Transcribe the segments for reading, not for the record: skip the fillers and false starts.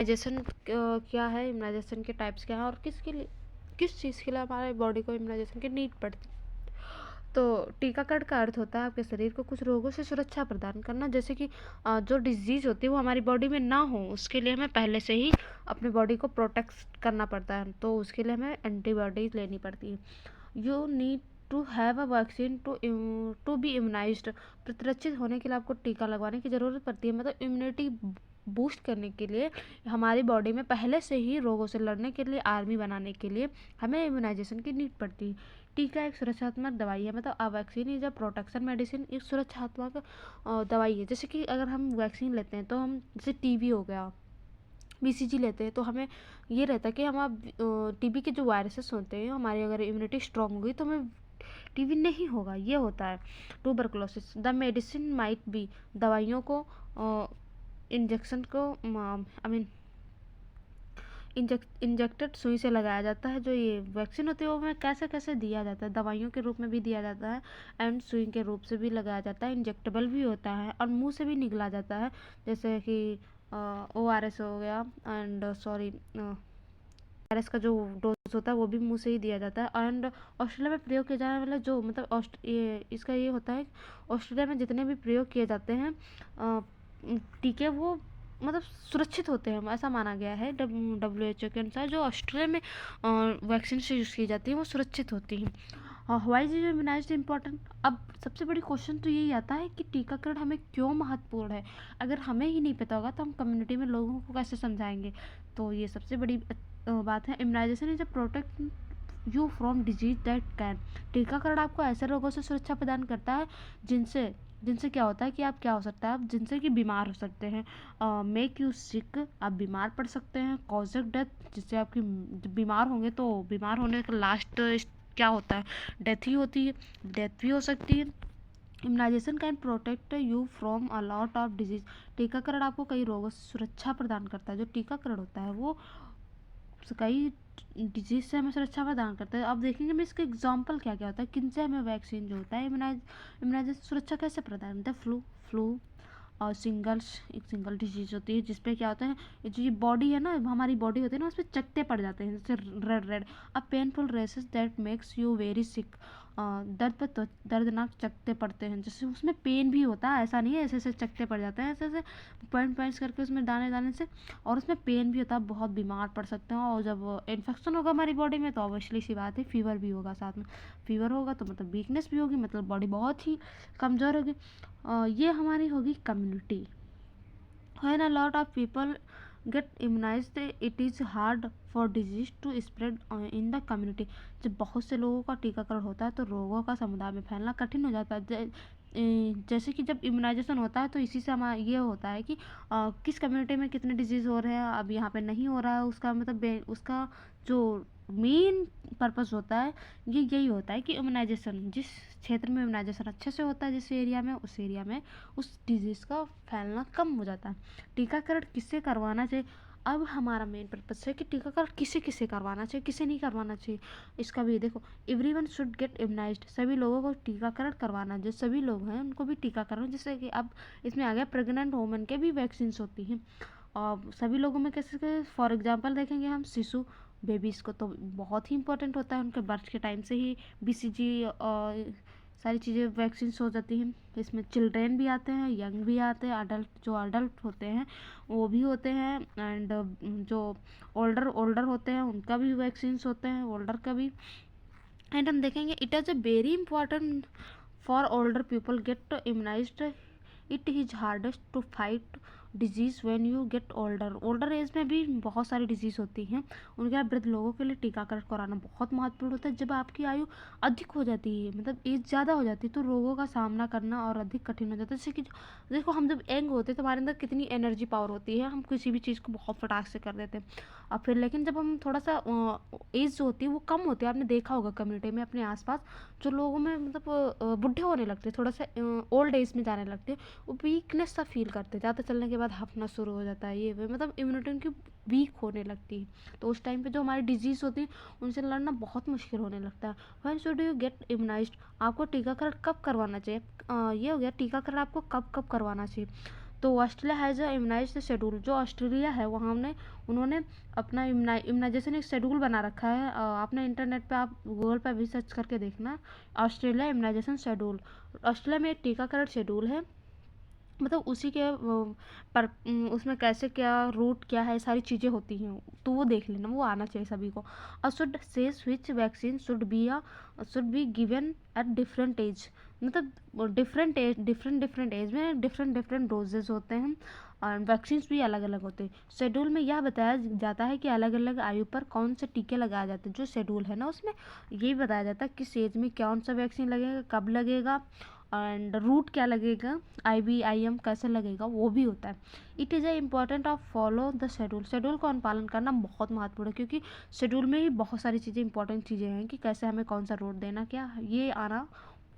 Immunisation क्या है, immunisation के टाइप्स क्या हैं और किसके लिए, किस चीज़ के लिए हमारे बॉडी को इम्यूनाइजेशन की नीड पड़ती है। तो टीकाकरण का अर्थ होता है आपके शरीर को कुछ रोगों से सुरक्षा प्रदान करना, जैसे कि जो डिजीज़ होती है वो हमारी बॉडी में ना हो, उसके लिए हमें पहले से ही अपने बॉडी को प्रोटेक्ट करना पड़ता है, तो उसके लिए हमें एंटीबॉडीज लेनी पड़ती है। You need to have a vaccine to be immunised. प्रतिरक्षित होने के लिए आपको टीका लगवाने की ज़रूरत पड़ती है, मतलब इम्यूनिटी बूस्ट करने के लिए, हमारी बॉडी में पहले से ही रोगों से लड़ने के लिए आर्मी बनाने के लिए हमें इम्यूनाइजेशन की नीड पड़ती है। टीका एक सुरक्षात्मक दवाई है, मतलब vaccine is a protection medicine, एक सुरक्षात्मक दवाई है। जैसे कि अगर हम वैक्सीन लेते हैं तो हम, जैसे टीबी हो गया, बीसीजी लेते हैं तो हमें ये रहता है कि हम टीबी के जो वायरसेस होते हैं, हमारी अगर इम्यूनिटी स्ट्रांग होगी तो हमें टीबी नहीं होगा, ये होता है। Tuberculosis the medicine might be, दवाइयों को इंजेक्शन को आई मीन इंजेक्टेड सुई से लगाया जाता है। जो ये वैक्सीन होती है वो हमें कैसे कैसे दिया जाता है, दवाइयों के रूप में भी दिया जाता है एंड सुई के रूप से भी लगाया जाता है, इंजेक्टेबल भी होता है और मुंह से भी निकला जाता है, जैसे कि ORS हो गया एंड सॉरी ORS का जो डोज होता है वो भी मुंह से ही दिया जाता है। एंड ऑस्ट्रेलिया में प्रयोग किया जाने वाला जो मतलब इसका ये होता है, ऑस्ट्रेलिया में जितने भी प्रयोग किए जाते हैं टीके, वो मतलब सुरक्षित होते हैं, ऐसा माना गया है WHO के अनुसार। जो ऑस्ट्रेलिया में वैक्सीन से यूज़ की जाती हैं वो सुरक्षित होती हैं। Why is immunized important. अब सबसे बड़ी क्वेश्चन तो यही आता है कि टीकाकरण हमें क्यों महत्वपूर्ण है। अगर हमें ही नहीं पता होगा तो हम कम्युनिटी में लोगों को कैसे समझाएंगे। तो ये सबसे बड़ी बात है। Immunization is a protect you from disease that can. टीकाकरण आपको ऐसे रोगों से सुरक्षा प्रदान करता है जिनसे जिनसे क्या होता है कि आप क्या हो सकता है, आप जिनसे कि बीमार हो सकते हैं। मेक यू सिक, आप बीमार पड़ सकते हैं। कॉज डेथ, जिससे आपकी बीमार होंगे तो बीमार होने का लास्ट क्या होता है, डेथ ही होती है, डेथ भी हो सकती है। Immunization can protect you from a lot of disease. टीकाकरण आपको कई रोगों से सुरक्षा प्रदान करता है। जो टीकाकरण होता है वो कई डिजीज से हमें सुरक्षा प्रदान करता है। अब देखेंगे मैं इसका एग्जाम्पल क्या क्या होता है, किन से हमें वैक्सीन जो होता है इम्यूनाइजेशन सुरक्षा कैसे प्रदान होता है। फ्लू और एक सिंगल डिजीज होती है जिसपे क्या होता है, जो ये बॉडी है ना, हमारी बॉडी होती है ना, उस पर चकते पड़ जाते हैं, जैसे red red. A painful rashes that makes you very sick. दर्द पे तो दर्दनाक चकते पड़ते हैं, जैसे उसमें पेन भी होता है, ऐसा नहीं है ऐसे ऐसे चकते पड़ जाते हैं, ऐसे ऐसे पॉइंट्स करके उसमें दाने दाने से, और उसमें पेन भी होता है, बहुत बीमार पड़ सकते हैं। और जब इन्फेक्शन होगा हमारी बॉडी में तो ऑब्वियसली सी बात है फीवर भी होगा साथ में। फीवर होगा तो मतलब वीकनेस भी होगी, मतलब बॉडी बहुत ही कमज़ोर होगी। ये हमारी होगी community. When a lot of people get immunized, it is hard for disease to spread in the community. जब बहुत से लोगों का टीकाकरण होता है तो रोगों का समुदाय में फैलना कठिन हो जाता है। जैसे कि जब इम्यूनाइजेशन होता है तो इसी से हमारा ये होता है कि किस कम्युनिटी में कितने डिजीज़ हो रहे हैं, अब यहाँ पे नहीं हो रहा है, उसका मतलब उसका जो मेन पर्पस होता है ये यही होता है कि इम्यूनाइजेशन, जिस क्षेत्र में इम्यूनाइजेशन अच्छे से होता है, जिस एरिया में, उस एरिया में उस डिजीज़ का फैलना कम हो जाता है। टीकाकरण किससे करवाना चाहिए। अब हमारा मेन पर्पस है कि टीकाकरण किसे किसे करवाना चाहिए, किसे नहीं करवाना चाहिए। इसका भी देखो, एवरीवन शुड गेट इम्यूनाइज्ड, सभी लोगों को टीकाकरण करवाना, जो सभी लोग हैं उनको भी टीकाकरण, जैसे कि अब इसमें आ गया प्रेग्नेंट वुमेन के भी वैक्सीन होती हैं और सभी लोगों में कैसे, फॉर एग्जांपल देखेंगे हम शिशु बेबीज़ को तो बहुत ही इंपॉर्टेंट होता है, उनके बर्थ के टाइम से ही BCG और सारी चीज़ें वैक्सीन हो जाती हैं। इसमें चिल्ड्रेन भी आते हैं, यंग भी आते हैं, अडल्ट जो अडल्ट होते हैं वो भी होते हैं, एंड जो ओल्डर ओल्डर होते हैं उनका भी वैक्सीन होते हैं, ओल्डर का भी। एंड हम देखेंगे it is a very important for older people get immunized. It is hardest to fight disease when you get older. Older age में भी बहुत सारी डिजीज़ होती हैं, उनके वृद्ध लोगों के लिए टीकाकरण कराना बहुत महत्वपूर्ण होता है। जब आपकी आयु अधिक हो जाती है, मतलब एज ज़्यादा हो जाती है, तो रोगों का सामना करना और अधिक कठिन हो जाता है। जैसे कि देखो, हम जब यंग होते हैं तो हमारे अंदर कितनी एनर्जी पावर होती है, हम किसी भी चीज़ को बहुत फटाक से कर देते हैं। और फिर लेकिन जब हम थोड़ा सा एज जो होती है वो कम होती है, आपने देखा होगा कम्युनिटी में अपने आसपास जो लोगों में मतलब बुढ़े होने लगते हैं, थोड़ा सा ओल्ड एज में जाने लगते हैं, वो वीकनेस सा फील करते हैं, ज़्यादा चलने के बाद हांफना शुरू हो जाता है, ये मतलब इम्यूनिटी उनकी वीक होने लगती है। तो उस टाइम पे जो हमारी डिजीज़ होती है उनसे लड़ना बहुत मुश्किल होने लगता है। When should you get immunised, आपको टीकाकरण कब करवाना चाहिए। ये हो गया टीकाकरण आपको कब कब करवाना चाहिए। तो Australia has a immunise schedule. जो ऑस्ट्रेलिया है वहाँ ने उन्होंने अपना इम्यूनाइजेशन एक शेड्यूल बना रखा है। आपने इंटरनेट पे आप गूगल पे भी सर्च करके देखना, ऑस्ट्रेलिया इम्यूनाइजेशन शेड्यूल। ऑस्ट्रेलिया में एक टीकाकरण शेड्यूल है, मतलब उसी के पर उसमें कैसे क्या रूट क्या है सारी चीज़ें होती हैं, तो वो देख लेना, वो आना चाहिए सभी को। Should says which vaccine should be given at different age, मतलब डिफरेंट एज में डिफरेंट डोजेज होते हैं और वैक्सीन भी अलग अलग होते हैं। शेड्यूल में यह बताया जाता है कि अलग अलग आयु पर कौन से टीके लगाए जाते हैं। जो शेड्यूल है ना उसमें यही बताया जाता है किस एज में कौन सा वैक्सीन लगेगा, कब लगेगा, एंड रूट क्या लगेगा, IVIM कैसे लगेगा, वो भी होता है। It is a important of follow the schedule. Schedule का अनुपालन करना बहुत महत्वपूर्ण है, क्योंकि शेड्यूल में ही बहुत सारी चीज़ें इंपॉर्टेंट चीज़ें हैं कि कैसे हमें कौन सा रूट देना, क्या ये आना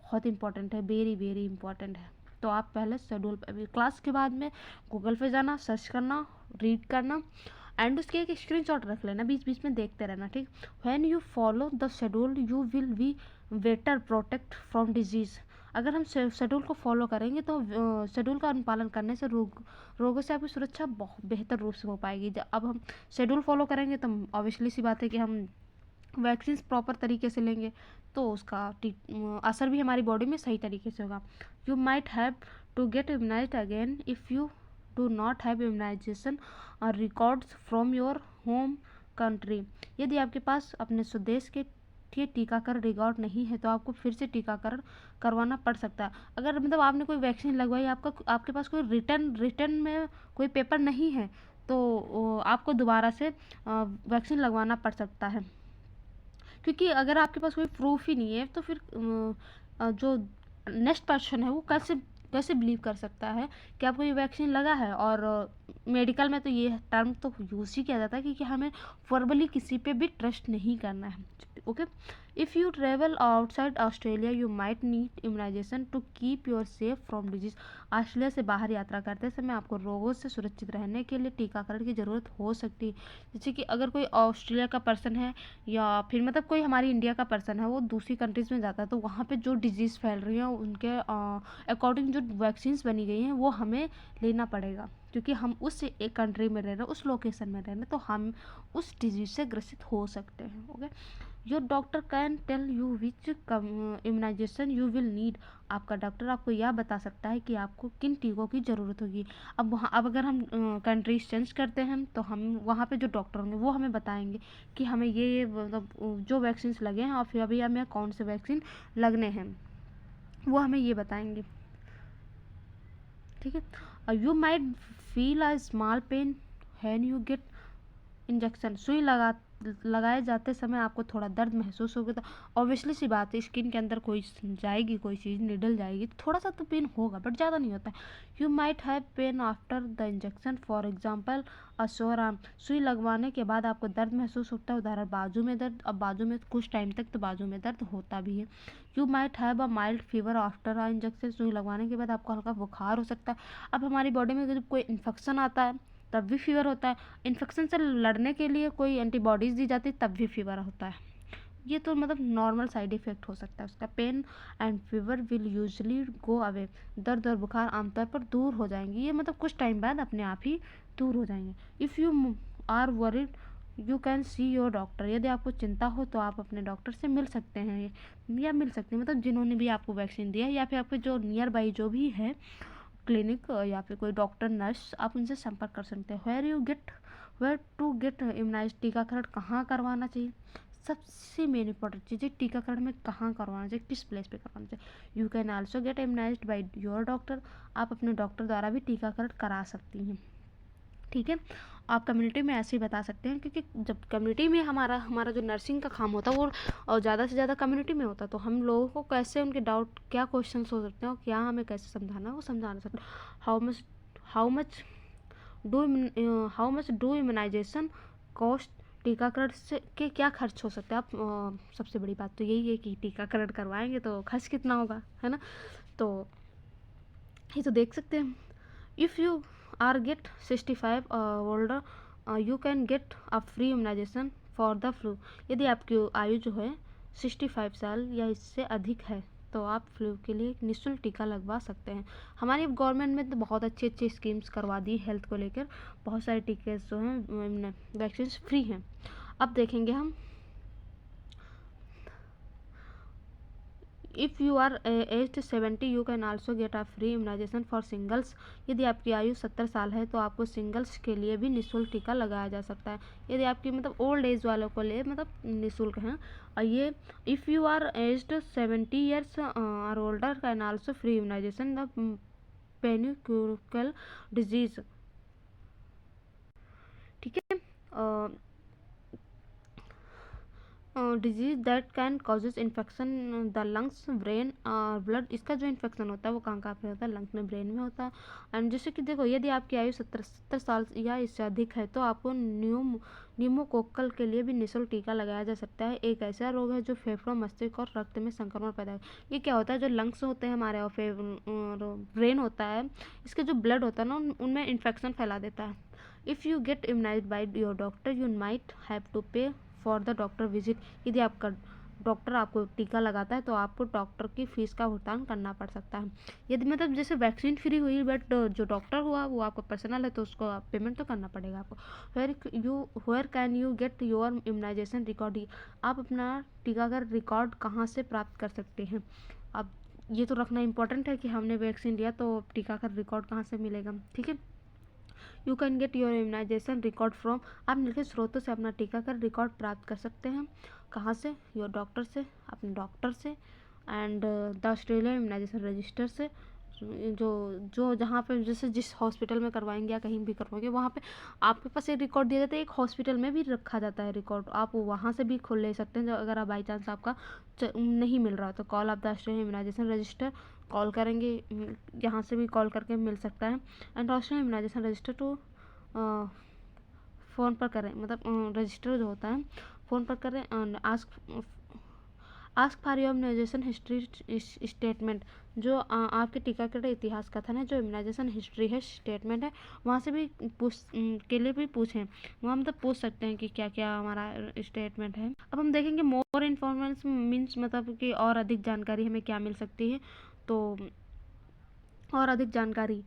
बहुत इंपॉर्टेंट है, वेरी वेरी इंपॉर्टेंट है। तो आप पहले शेड्यूल क्लास के बाद में गूगल पे जाना, सर्च करना, रीड करना, एंड उसके एक स्क्रीनशॉट रख लेना, बीच बीच में देखते रहना, ठीक। When you follow the schedule you will be better protect from disease. अगर हम शेड्यूल को फॉलो करेंगे तो शेड्यूल का अनुपालन करने से रोगों से आपकी सुरक्षा बहुत बेहतर रूप से हो पाएगी। अब हम शेड्यूल फॉलो करेंगे तो ऑब्वियसली सी बात है कि हम वैक्सीन प्रॉपर तरीके से लेंगे, तो उसका असर भी हमारी बॉडी में सही तरीके से होगा। You might have to get immunized again if you do not have immunization records from your home country. यदि आपके पास अपने स्वदेश के टीकाकरण रिकॉर्ड नहीं है तो आपको फिर से टीकाकरण करवाना पड़ सकता है। अगर मतलब आपने कोई वैक्सीन लगवाई, आपके पास कोई रिटर्न में कोई पेपर नहीं है, तो आपको दोबारा से वैक्सीन लगवाना पड़ सकता है। क्योंकि अगर आपके पास कोई प्रूफ ही नहीं है तो फिर जो नेक्स्ट पर्सन है वो कैसे बिलीव कर सकता है कि आपको ये वैक्सीन लगा है। और मेडिकल में तो ये टर्म तो यूज़ ही किया जाता है कि हमें वर्बली किसी पे भी ट्रस्ट नहीं करना है, okay. If you travel outside Australia you might need immunization to keep your safe from disease. Australia से बाहर यात्रा करते समय आपको रोगों से सुरक्षित रहने के लिए टीकाकरण की ज़रूरत हो सकती है। जैसे कि अगर कोई ऑस्ट्रेलिया का पर्सन है या फिर मतलब कोई हमारी इंडिया का पर्सन है, वो दूसरी कंट्रीज़ में जाता है, तो वहाँ पे जो डिजीज़ फैल रही है उनके अकॉर्डिंग जो वैक्सीन्स बनी गई हैं वो हमें लेना पड़ेगा, क्योंकि हम उस एक कंट्री में रह रहे हैं, उस लोकेशन में रह रहे हैं, तो हम उस डिजीज़ से ग्रसित हो सकते हैं, okay. Your doctor can tell you which immunization you will need. आपका डॉक्टर आपको यह बता सकता है कि आपको किन टीकों की ज़रूरत होगी। अब अगर हम कंट्रीज चेंज करते हैं तो हम वहाँ पे जो डॉक्टर होंगे वो हमें बताएंगे कि हमें ये मतलब जो वैक्सीन लगे हैं और फिर अभी हमें कौन से वैक्सीन लगने हैं, वो हमें ये बताएंगे, ठीक है। You might feel a small pain when you get injection. सुई लगाए जाते समय आपको थोड़ा दर्द महसूस होगा, तो ऑब्वियसली सी बात है, स्किन के अंदर कोई जाएगी, कोई चीज़ निडल जाएगी तो थोड़ा सा तो पेन होगा, बट ज़्यादा नहीं होता है। You might have pain after the injection, for example a sore arm. सुई लगवाने के बाद आपको दर्द महसूस होता है, उदाहरण बाजू में दर्द। अब बाजू में कुछ टाइम तक तो बाजू में दर्द होता भी है। You might have a mild fever after a injection. सुई लगवाने के बाद आपको हल्का बुखार हो सकता है। अब हमारी बॉडी में जब कोई इन्फेक्शन आता है तब भी फीवर होता है। इन्फेक्शन से लड़ने के लिए कोई एंटीबॉडीज़ दी जाती है तब भी फीवर होता है। ये तो मतलब नॉर्मल साइड इफ़ेक्ट हो सकता है उसका। Pain and fever will usually go away. दर्द और बुखार आमतौर पर दूर हो जाएंगे, ये मतलब कुछ टाइम बाद अपने आप ही दूर हो जाएंगे। If you are worried you can see your doctor. यदि आपको चिंता हो तो आप अपने डॉक्टर से मिल सकते हैं या मिल सकते हैं, मतलब जिन्होंने भी आपको वैक्सीन दिया है या फिर आपके जो नियर बाई जो भी है क्लिनिक या फिर कोई डॉक्टर नर्स, आप उनसे संपर्क कर सकते हैं। Where to get immunize. टीकाकरण कहाँ करवाना चाहिए, सबसे मेन इंपॉर्टेंट चीज़ है टीकाकरण में कहाँ करवाना चाहिए, किस प्लेस पे करवाना चाहिए। You can also gate immunized by your doctor. आप अपने डॉक्टर द्वारा भी टीकाकरण करा सकती हैं, ठीक है। आप कम्युनिटी में ऐसे ही बता सकते हैं, क्योंकि जब कम्युनिटी में हमारा जो नर्सिंग का काम होता है वो ज़्यादा से ज़्यादा कम्युनिटी में होता है, तो हम लोगों को कैसे उनके डाउट क्या क्वेश्चन हो सकते हैं और क्या हमें कैसे समझाना है वो समझा सकते हैं। How much do immunization cost. टीकाकरण से के क्या खर्च हो सकता है। आप सबसे बड़ी बात तो यही है कि टीकाकरण करवाएंगे तो खर्च कितना होगा, है ना। तो ये तो देख सकते हैं। If you are get 65 older you can get a free immunization for the flu. यदि आपकी आयु जो है 65 साल या इससे अधिक है तो आप फ्लू के लिए एक निःशुल्क टीका लगवा सकते हैं। हमारी गवर्नमेंट में तो बहुत अच्छी अच्छी स्कीम्स करवा दी हेल्थ को लेकर, बहुत सारे टीके जो हैं वैक्सीन फ्री हैं। अब देखेंगे हम, if you are aged 70 you can also get a free immunization for singles. यदि आपकी आयु 70 साल है तो आपको सिंगल्स के लिए भी निःशुल्क टीका लगाया जा सकता है। यदि आपकी मतलब ओल्ड एज वालों को लिए मतलब निःशुल्क है। और ये if you are aged 70 years और older can also free immunisation the pneumococcal disease. ठीक है, disease that can causes infection the lungs, brain और ब्लड। इसका जो इन्फेक्शन होता है वो कहाँ पे होता है? लंग्स में, ब्रेन में होता है। एंड जैसे कि देखो, यदि आपकी आयु 70 साल या इससे अधिक है तो आपको न्यूमोकोकल के लिए भी निःशुल्क टीका लगाया जा सकता है। एक ऐसा रोग है जो फेफड़ों, मस्तिष्क और रक्त में संक्रमण पैदा है। ये क्या होता है? जो लंग्स होते हैं हमारे और ब्रेन होता है, इसके जो ब्लड होता है ना उनमें इन्फेक्शन फैला देता है। If you get immunized by your doctor you might have to pay for the doctor visit. यदि आपका डॉक्टर आपको टीका लगाता है तो आपको डॉक्टर की फीस का भुगतान करना पड़ सकता है। यदि मतलब जैसे वैक्सीन फ्री हुई बट जो डॉक्टर हुआ वो आपका पर्सनल है तो उसको आप पेमेंट तो करना पड़ेगा आपको। Where can you get your immunization record. आप अपना टीकाकरण रिकॉर्ड कहाँ से प्राप्त कर सकते हैं? अब ये तो रखना इम्पोर्टेंट है कि हमने वैक्सीन लिया तो टीकाकरण रिकॉर्ड कहाँ से मिलेगा। ठीक है, you can get your immunization record from. आप निम्नलिखित स्रोतों से अपना टीकाकरण रिकॉर्ड प्राप्त कर सकते हैं। कहाँ से? योर डॉक्टर से, अपने डॉक्टर से, and the Australia immunization register से। जो जो जहाँ पे जैसे जिस हॉस्पिटल में करवाएंगे या कहीं भी करवाएंगे वहाँ पे आपके पास एक रिकॉर्ड दिया जाता है। एक हॉस्पिटल में भी रखा जाता है रिकॉर्ड, आप वहाँ से भी खोल ले सकते हैं। अगर आप बाई चांस आपका नहीं मिल रहा तो call of the Australian immunization register call करेंगे, यहाँ से भी कॉल करके मिल सकता है। And Australian immunization register to phone पर करें, मतलब रजिस्टर जो होता है फ़ोन पर करें। Ask for your immunization history statement. जो आपके टीकाकरण इतिहास कथन है, जो इम्यूनाइजेशन हिस्ट्री है, स्टेटमेंट है, वहाँ से भी के लिए भी पूछें। वहाँ मतलब पूछ सकते हैं कि क्या क्या हमारा स्टेटमेंट है। अब हम देखेंगे मोर इन्फॉर्मेशन मीन्स मतलब कि और अधिक जानकारी हमें क्या मिल सकती है। तो और अधिक जानकारी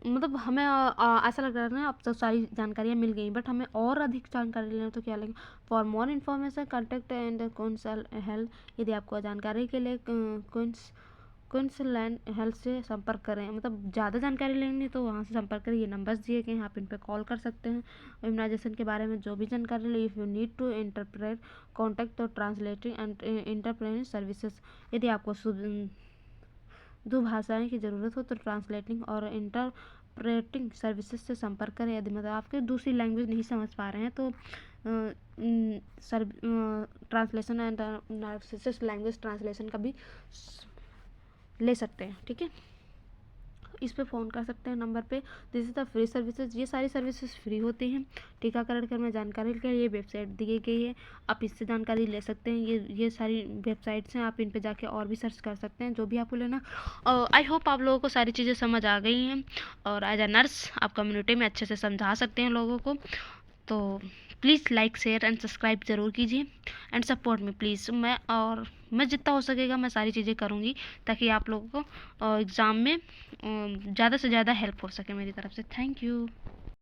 मतलब हमें ऐसा लग रहा है ना अब तो सारी जानकारियाँ मिल गई, बट हमें और अधिक जानकारी लेना तो क्या लेंगे? For more information contact and council health. यदि आपको जानकारी के लिए क्वींसलैंड हेल्थ से संपर्क करें। मतलब ज़्यादा जानकारी लेंगे तो वहाँ से संपर्क करें। ये नंबर्स दिए गए हैं, आप इन पर कॉल कर सकते हैं। इम्यूनाइजेशन के बारे में जो भी जानकारी ले, if you need to interpret contact और ट्रांसलेटिंग एंड इंटरप्रेट सर्विसेज। यदि आपको दो भाषाएं की ज़रूरत हो तो ट्रांसलेटिंग और इंटरप्रेटिंग सर्विसेज से संपर्क करें। यदि मतलब आपके दूसरी लैंग्वेज नहीं समझ पा रहे हैं तो ट्रांसलेशन एंड लैंग्वेज ट्रांसलेशन का भी ले सकते हैं। ठीक है, इस पे फ़ोन कर सकते हैं नंबर पे। This is the free services. ये सारी सर्विसेज फ्री होती हैं। टीकाकरण के में जानकारी के लिए वेबसाइट दी गई है, आप इससे जानकारी ले सकते हैं। ये सारी वेबसाइट्स हैं, आप इन पे जाके और भी सर्च कर सकते हैं जो भी आपको लेना। आई होप आप लोगों को सारी चीज़ें समझ आ गई हैं और एज अ नर्स आप कम्युनिटी में अच्छे से समझा सकते हैं लोगों को। तो please like share and subscribe ज़रूर कीजिए एंड सपोर्ट मी प्लीज़। मैं जितना हो सकेगा मैं सारी चीज़ें करूँगी ताकि आप लोगों को एग्ज़ाम में ज़्यादा से ज़्यादा हेल्प हो सके मेरी तरफ से। Thank you.